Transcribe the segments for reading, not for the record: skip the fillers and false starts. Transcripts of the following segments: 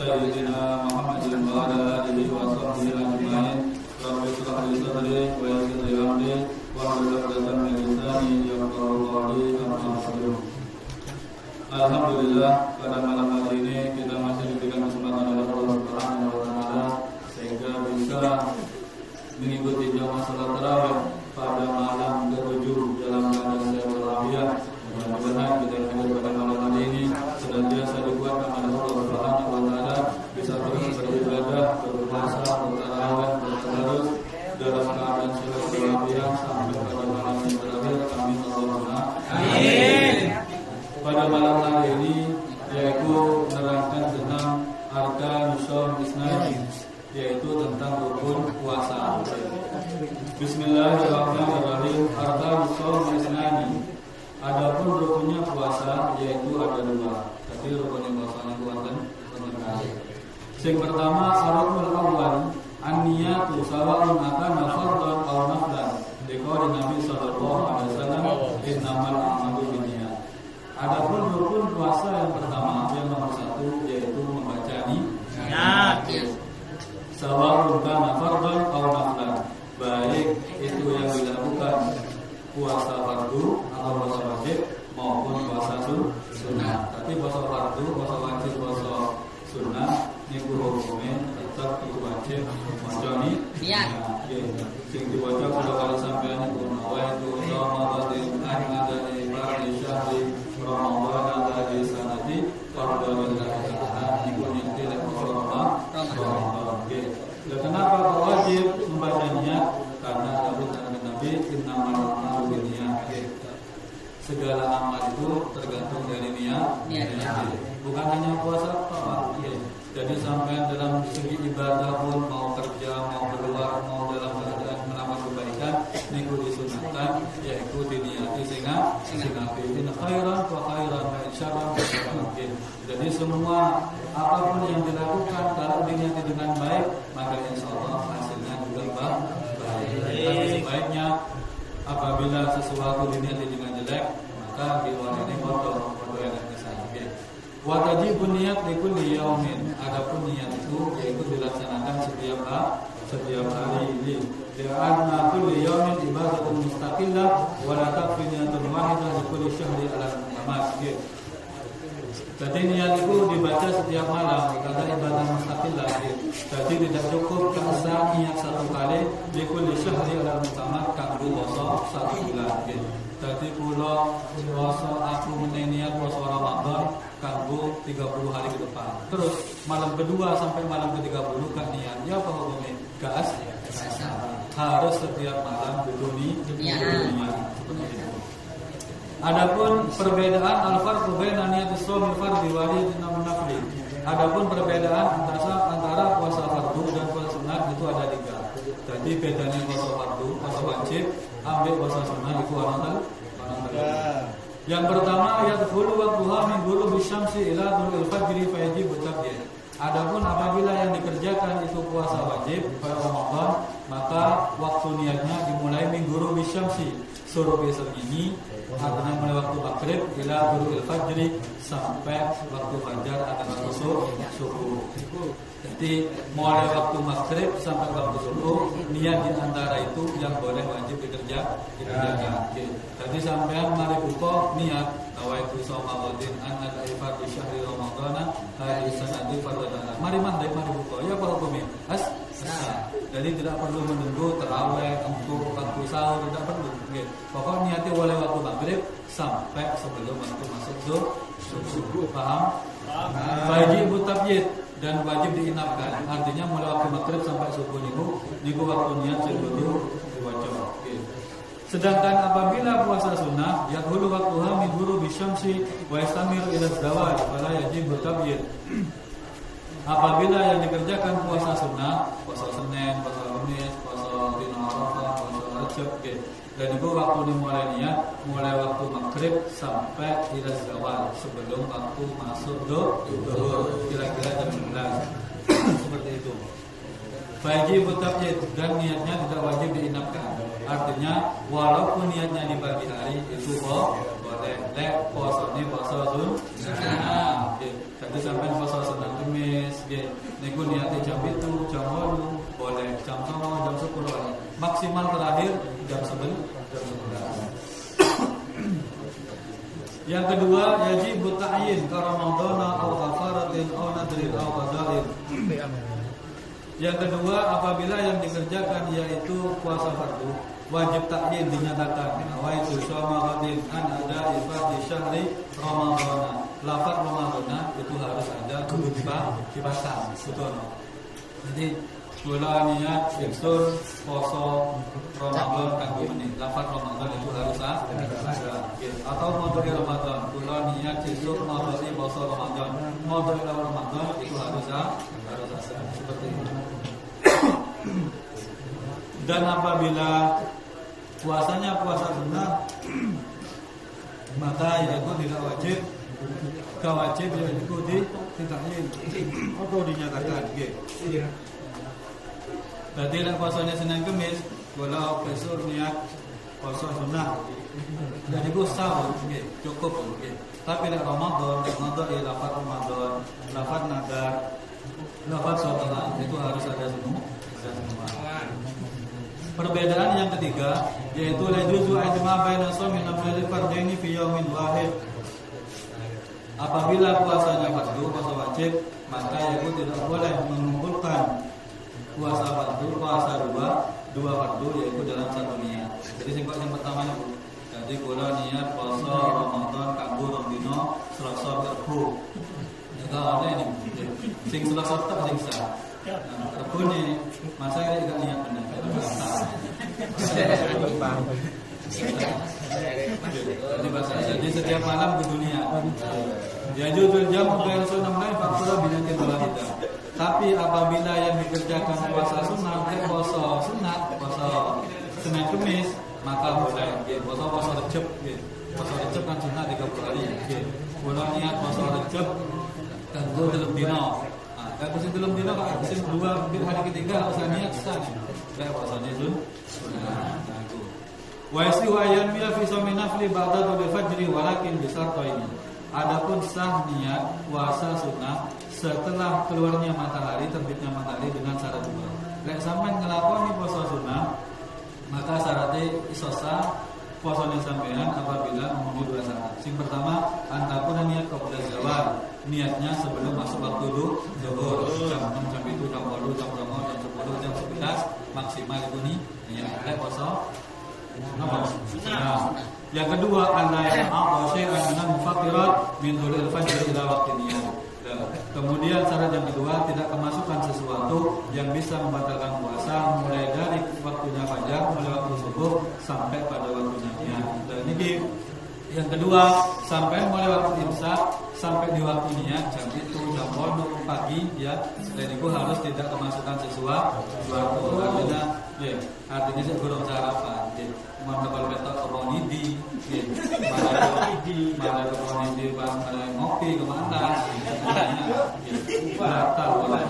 sayyidina Muhammadin wa ala alihi wa sahbihi ajma'in. Rabbi shrah li sadri wa yassir li amri wahlul 'uqdatam min lisani yafqahu qawli. Alhamdulillah, pada malam hari ini kita masih diberikan kesempatan oleh Allah Subhanahu wa taala sehingga bisa mengikuti jamaah salat tarawih pada malam ke-7 dalam keadaan sehat walafiat. Mudah-mudahan kita hadir pada malam hari ini senantiasa dikuatkan oleh Allah Subhanahu wa taala bisa terus beribadah, berpuasa, bertarawih, bertadarus dalam keadaan sehat walafiat sampai pada malam yang terakhir. Amin Allahumma amin. Pada malam hari ini yaitu menerangkan tentang arkan shaum isnani, yaitu tentang rukun puasa. Bismillahirrahmanirrahim. Arkan shaum isnani. Adapun rukunnya puasa yaitu ada 2. Tapi rukunnya puasanya itu ada kali. Yang pertama syaratul awal an-niyatu sawa'un akana fardhan aw naflan. Dikau Nabi sallallahu alaihi wasallam innamal a'malu binniyat. Adapun rukun puasa yang pertama yang nomor 1 yaitu membaca niat. Sawa'un kana fardhan aw naflan. Baik itu yang dilakukan puasa fardu atau puasa wajib maupun puasa sunnah. Tapi puasa fardu, puasa wajib, puasa sunnah niku hukumnya tetap itu wajib maca niat. Sing diwaca kula kali sampeyan niku nawaitu Ramadan ada ibadah syahri Ramadan ada sanati fardu lillahi ta'ala niku niat lek Ramadan. Dan kenapa wajib membaca niat? Karena Nabi innamal a'malu binniyat. Segala amal itu tergantung dari niat. Bukan hanya puasa Pak. Jadi sampai dalam segi ibadah pun mau kerja, mau keluar, mau dalam keadaan melakukan kebaikan, niku disunahkan yaitu diniati sehingga in khairan wa khairan wa syarran wa syarran. Jadi semua apapun yang dilakukan kalau diniati dengan baik, maka insyaallah hasilnya juga baik. Tapi sebaiknya apabila sesuatu diniati dengan jelek, maka di luar ini bodoh yang saja. Wa tajibun niat likulli yaumin. Adapun niat itu yaitu dilaksanakan setiap hari ini. Karena kulli yaumin ibadatun mustaqillah wa la takfi niyatun wahidah likulli syahri ala al-muhammad. Jadi niat itu dibaca setiap malam karena ibadah mustaqillah. Jadi tidak cukup kasa niat satu kali likulli syahri ala al-muhammad kanggo poso 1 bulan. Jadi kula puasa aku niat puasa Ramadan kanggo 30 hari ke depan. Terus malam kedua sampai malam ke-30 kan niat. Ya apa hukumnya? Gas. Harus setiap malam kudu niat. Adapun perbedaan al-farqu baina niyatis shaum fardhi wa niyatin nafli. Adapun perbedaan antara puasa fardu dan puasa sunat itu ada 3. Jadi bedanya puasa fardu, puasa wajib, ambil puasa sunat itu ana. Yang pertama yadkhulu waqtuha min ghurubi syamsi ila dhulul fajri fa yajibu tabyid. Adapun apabila yang dikerjakan itu puasa wajib pada Ramadan, maka waktu niatnya dimulai min ghurubi syamsi, suruh besok ini artinya mulai waktu maghrib ila dhulul fajri sampai waktu fajar atau waktu subuh. Jadi mulai waktu maghrib sampai waktu subuh niat di antara itu yang boleh wajib dikerjakan. Jadi sampean mari buka niat nawaitu shaumawadin an al-ifad di syahri Ramadan hadis sanadi fardana. Mari buka. Ya apa hukumnya? Jadi tidak perlu menunggu tarawih untuk waktu sahur, tidak perlu. Pokok niatnya boleh waktu maghrib sampai sebelum waktu masuk subuh. Paham? Wajib tabyid dan wajib diinapkan. Artinya mulai waktu maghrib sampai subuh niku waktu niat sebelum diwajib. Sedangkan apabila puasa sunnah yaqulu waqtuha min ghurubi syamsi wa yastamiru ila zawal fala yajibu tabyid. Apabila yang dikerjakan puasa sunnah, puasa Senin, puasa Kamis, puasa Dina Arafah, puasa Rajab, dan itu waktu dimulai niat mulai waktu maghrib sampai ila zawal sebelum waktu masuk zuhur kira-kira jam 11. Seperti itu. Wajib tabyid dan niatnya tidak wajib diinapkan. Artinya walaupun niatnya di pagi hari itu boleh puasa sunnah. Jadi sampai puasa Senin Kamis, niku niate jam 7, jam 8 boleh, jam 9, jam 10 boleh. Maksimal terakhir jam 11. Yang kedua, yajib ta'yin ka Ramadhana aw kafaratin aw nadrin aw qada'in. Yang kedua, apabila yang dikerjakan yaitu puasa fardu, wajib ta'yin dinyatakan awaitu syama qadin an ada ifati syahri Ramadhana. Lafaz Ramadhana itu harus ada kudu dipasang, betul. Jadi kula niat ingsun poso Ramadan kanggo menit. Lafaz Ramadan itu harus ada. Atau modul Ramadan, kula niat sesuk modul poso Ramadan. Modul Ramadan itu harus ada. Seperti itu. Dan apabila puasanya puasa sunnah, maka itu tidak wajib. Kawajib yang ikuti ditakyin atau dinyatakan. Berarti nak puasanya Senin Kemis, kalau besok niat puasa sunnah, dan itu sahur, cukup. Tapi nak Ramadan ialah lafaz Ramadan, lafaz nadar, lafaz sholat itu harus ada semua. Perbedaan yang ketiga yaitu la juzu ijma' baina shaumi nafil fardaini fi yaumin wahid. Apabila puasanya fardu, puasa wajib, maka itu tidak boleh mengumpulkan puasa fardu, puasa dua fardu yaitu dalam satu niat. Jadi yang pertama itu, jadi kula niat puasa Ramadan kanggo rong dina Selasa Rebo. Jika ada ini, sing Selasa tak sing sah. Rebo ni masa ini enggak niat benar. Jadi setiap malam ke dunia. Ya judul jam bayan sunnah lain faktor binatin wahida. Tapi apabila yang dikerjakan puasa sunnah, puasa sunat, puasa Senin Kemis, maka boleh. Puasa Rejab, puasa Rejab kan sunat 30 hari. Boleh niat puasa Rejab kanggo 3 dina. Kalau sing 3 dina kok sing 2 hari ketiga usah niat sah. Kayak puasanya sunnah. Wa yasihu ayyan mila fi shaumi nafli ba'da dhul fajri walakin bi syartaini. Adapun sah niat puasa sunnah setelah keluarnya matahari, terbitnya matahari dengan syarat dua. Lek sampean nglakoni puasa sunnah, maka syaratnya iso sah puasane sampean apabila memenuhi dua syarat. Sing pertama, antapun niat qabla zawal, niatnya sebelum masuk waktu zuhur, jam 6, jam 7, jam 8, jam 9, jam 10, jam 11 maksimal itu nih niat puasa. Nah, yang kedua adalah yang apa syai'an minal mufattirat min dhulil fajr ila waqtin. Kemudian syarat yang kedua tidak kemasukan sesuatu yang bisa membatalkan puasa mulai dari waktunya fajar, mulai waktu subuh sampai pada waktunya niat. Dan ini yang kedua sampai mulai waktu imsak sampai di waktu niat jam itu jam 8 pagi ya. Dan itu harus tidak kemasukan sesuatu. Artinya saya kurang sarapan. Mana kalau betok keronidi, mana keronidi pas mulai ngopi kemana? Batal boleh.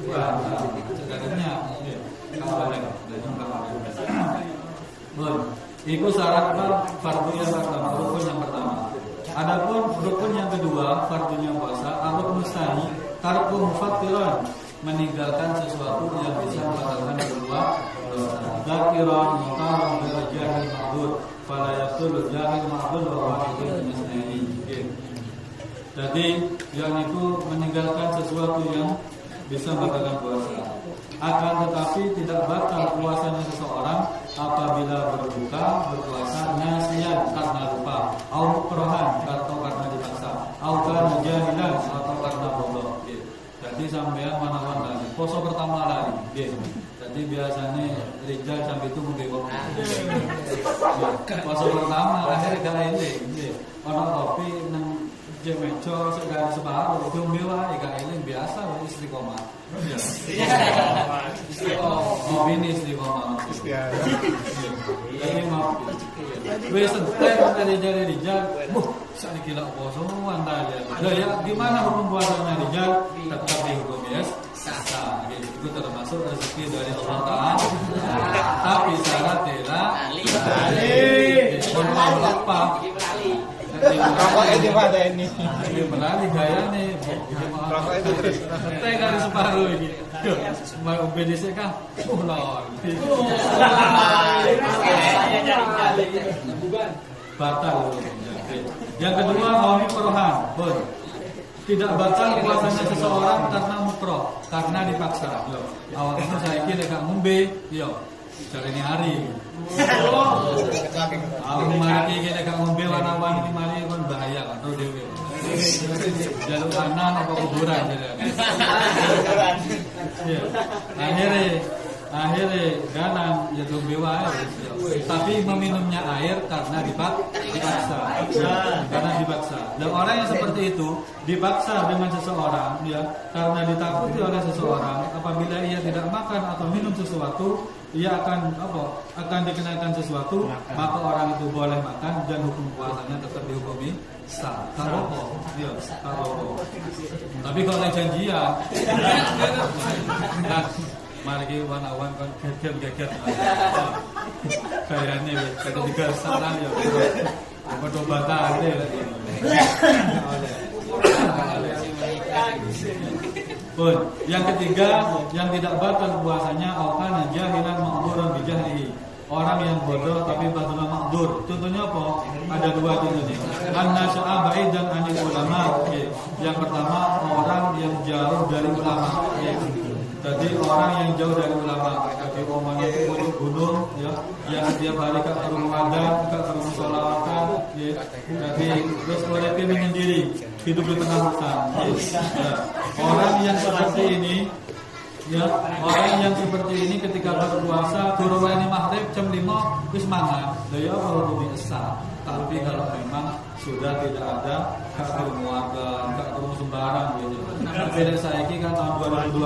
Batal. Sebenarnya boleh. Bon, itu syarat fardu yang pertama, rukun yang pertama. Adapun rukun yang kedua, fardunya puasa, rukun tsani, tarku mufattiran, meninggalkan sesuatu yang bisa membatalkan kedua. Zakiran mutaram bil jahil ma'dzur fala yasul jahil ma'dzur wa wahidun misnaini. Jadi yang itu meninggalkan sesuatu yang bisa membatalkan puasa. Akan tetapi tidak batal puasanya seseorang apabila berpuasa nasiyan karena lupa, atau mukrahan atau karena dipaksa, atau karena jahilan atau karena bodoh. Jadi sampean manawan lagi. Poso pertama lagi. Jadi biasanya rijal sampai itu mungkin poso pertama akhirnya gak eling. Ono kopi nang jemejo segala separuh diombe wae gak eling biasa istiqomah. Istiqomah ini istiqomah. Jadi mau wis entek dari jari rijal. Sakniki lak poso antara. Lah ya gimana hukum puasanya rijal? Tetap dihukum ya. Sah, itu termasuk rezeki dari Allah Ta'ala. Tapi syaratnya Rokoknya di mana ini? Ini berani gaya nih. Rokok itu terus. Teh kali separuh ini. Mau BDC kah? Lol. Batal. Yang kedua mau mukrohan, tidak batal puasanya seseorang karena mukroh, karena dipaksa. Yo, awalnya saya kira gak ngombe, yo, cari ini hari. Aku mari kita gak ngombe warna-warni di mari kan bahaya kan, tuh dewe. Jalur kanan apa kuburan jadi. Akhirnya galang ya ngombe wae. Tapi meminumnya air karena dipaksa. Karena dipaksa. Dan orang yang seperti itu dipaksa dengan seseorang ya karena ditakuti oleh seseorang, apabila ia tidak makan atau minum sesuatu, ia akan dikenakan sesuatu, maka orang itu boleh makan dan hukum puasanya tetap dihukumi sah. Kalau tapi kalau janjian mari kita wan-wan kan geger kayaknya kata tiga salah ya bodoh bata ada pun yang ketiga yang tidak batal puasanya awkana jahilan ma'duran bijahlihi, orang yang bodoh tapi batal makdur. Contohnya apa? Ada dua contohnya. An-nasya'a ba'idan anil ulama. Yang pertama orang yang jauh dari ulama. Jadi orang yang jauh dari ulama, jadi omongnya itu gunung, ya, yang setiap hari ke rumah wadah, ke rumah sholawatan, ya, jadi terus mereka menyendiri, hidup di tengah hutan. Ya. Orang yang seperti ini, ya, orang yang seperti ini ketika berpuasa, turun ini maghrib jam 5 wis mangan, ya kalau lebih esah. Tapi kalau memang sudah tidak ada kakak keluarga, kakak rumah sembarang gitu. Tapi dari saya ini kan tahun 2020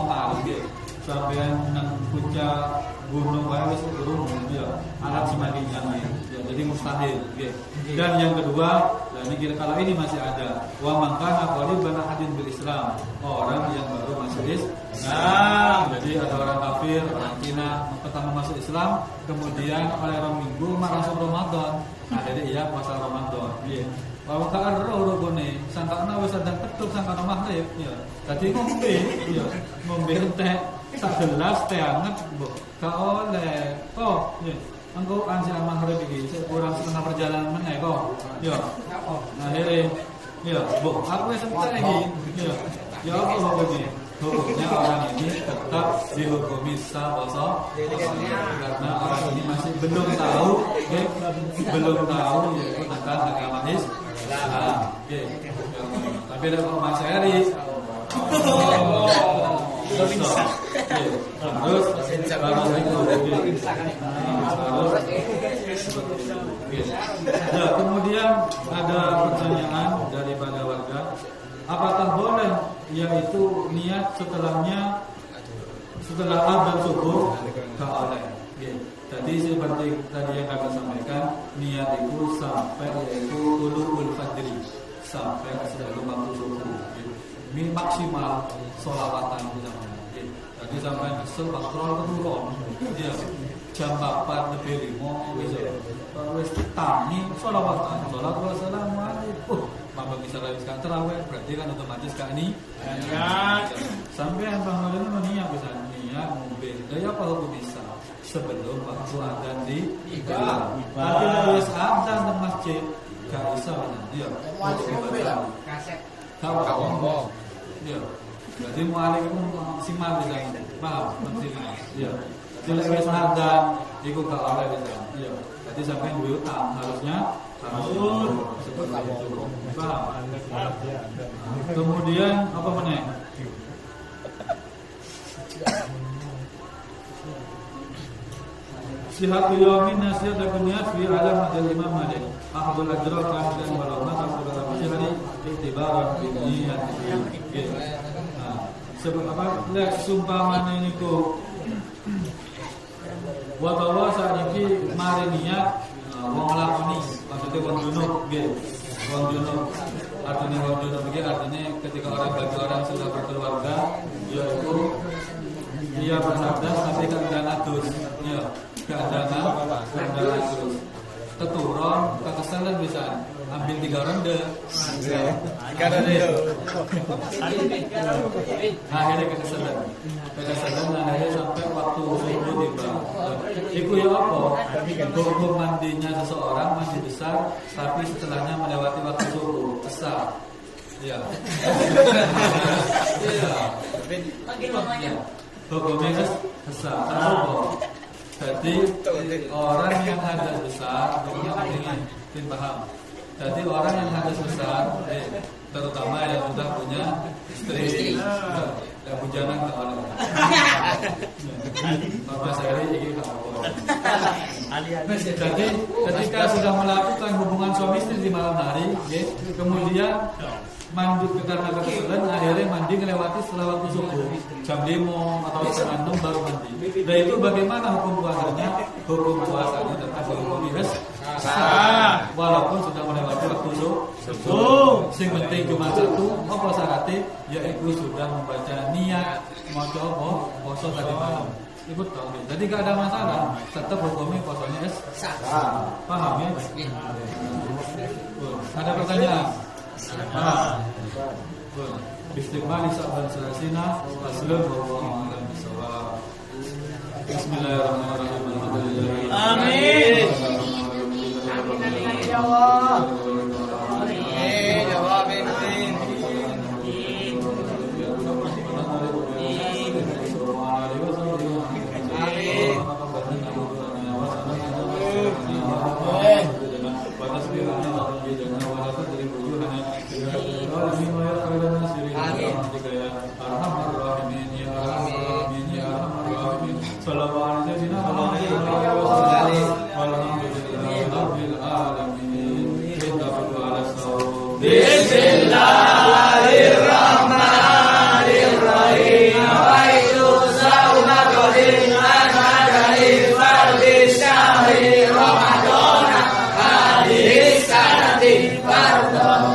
mau gitu. Sampai nang puncak gunung wis turun ya. Alat semadinya ya. Jadi mustahil gitu. Dan yang kedua, dan ini kalau ini masih ada, wa man kana qaliban ahadin bil Islam, orang yang baru masuk Islam. Nah, jadi ada orang kafir, orang Cina pertama masuk Islam, kemudian oleh orang Minggu masuk Ramadan. Nah, jadi iya puasa Ramadan. Iya. Bahwa kan roh rukune, sangkana wis sedang petuk sangkana maghrib, ya. Dadi ngombe, ya. Ngombe teh sak gelas teh anget, mbok. Ka oleh. Oh, ya. Engko anjir maghrib iki kurang setengah perjalanan meneh kok. Ya. Nah, ya, mbok, aku wis entek iki. Ya. Ya apa hukumnya? Hukumnya orang ini tetap dihukumi sah puasa karena orang ini masih belum tahu yaitu tentang agama Islam. Tapi ada kalau Mas Eri terus kemudian ada pertanyaan daripada warga, apakah boleh yaitu niat setelah adzan subuh? Tak boleh. Jadi seperti tadi yang kami sampaikan, niat itu sampai yaitu tuluul fajri, sampai sebelum waktu subuh. Ini maksimal sholawatan kita. Jadi sampai kesel patrol turun. Dia jam 4 lebih 5 wis tangi sholawatan. Assalamualaikum. Maka bisa lagi sekarang terawih, berarti kan otomatis kan ini sampai yang bangun niat bisa niat ngombe. Daya apa hukum bisa sebelum waktu adzan di iklan. Tapi harus adzan di masjid gak bisa dia. Kau ngomong. Dia. Berarti mualik itu simak bisa. Paham? Maksudnya. Iya. Jadi wis adzan iku gak oleh bisa. Iya. Jadi sampai duwe utang harusnya seperti itu. Kemudian apa meneh? Sihatul yaumin nasihat dan niat fi alamat al-imam Malik. Ahadul ajra kamilan walau ma taqulu bi syahri i'tibaran bi niyyat. Nah, sebab apa? Lek sumpamane niku wa bahwa saat ini mari niat wong lakoni, maksudnya wong junub nggih. Wong junub artinya wong junub iki artinya ketika bagi orang sudah berkeluarga yaitu dia berhadas tapi keadaan adus ya keadaan adus keturun kekesalan bisa ambil 3 ronde. Karena dia. Nah, akhirnya kekesalan akhirnya sampai waktu subuh tiba. Iku ya apa? Hukum mandinya seseorang mandi besar, tapi setelahnya melewati waktu subuh besar. Iya. Iya. Hukumnya besar. Apa? Jadi orang yang hadas besar, hukumnya ingin paham. Jadi orang yang hadas besar, terutama yang sudah punya istri, dan bujangan ke orang. Maka saya ini jadi ketika sudah melakukan hubungan suami istri di malam hari, kemudian mandi karena kekesalan, akhirnya mandi melewati setelah waktu subuh jam 5 atau setengah 6 baru mandi. Nah itu bagaimana hukum puasanya? Hukum puasanya tetap hukum biasa, walaupun sudah melewati waktu subuh. Sing penting cuma satu, apa syaratnya? Yaitu sudah membaca niat mau coba poso tadi malam. Ibu tahu, jadi gak ada masalah. Tetap hukumnya puasanya paham ya? Ada pertanyaan? Istiqbal Sa'ban Salasina Aslun wa a'lam bisawab. Bismillahirrahmanirrahim. Amin. Ya Allah. Amin. Ya Allah. Amin. Bismillahirrahmanirrahim. Nawaitu shauma qadin anadai fardhi syahri Ramadan hadis sanati fardhu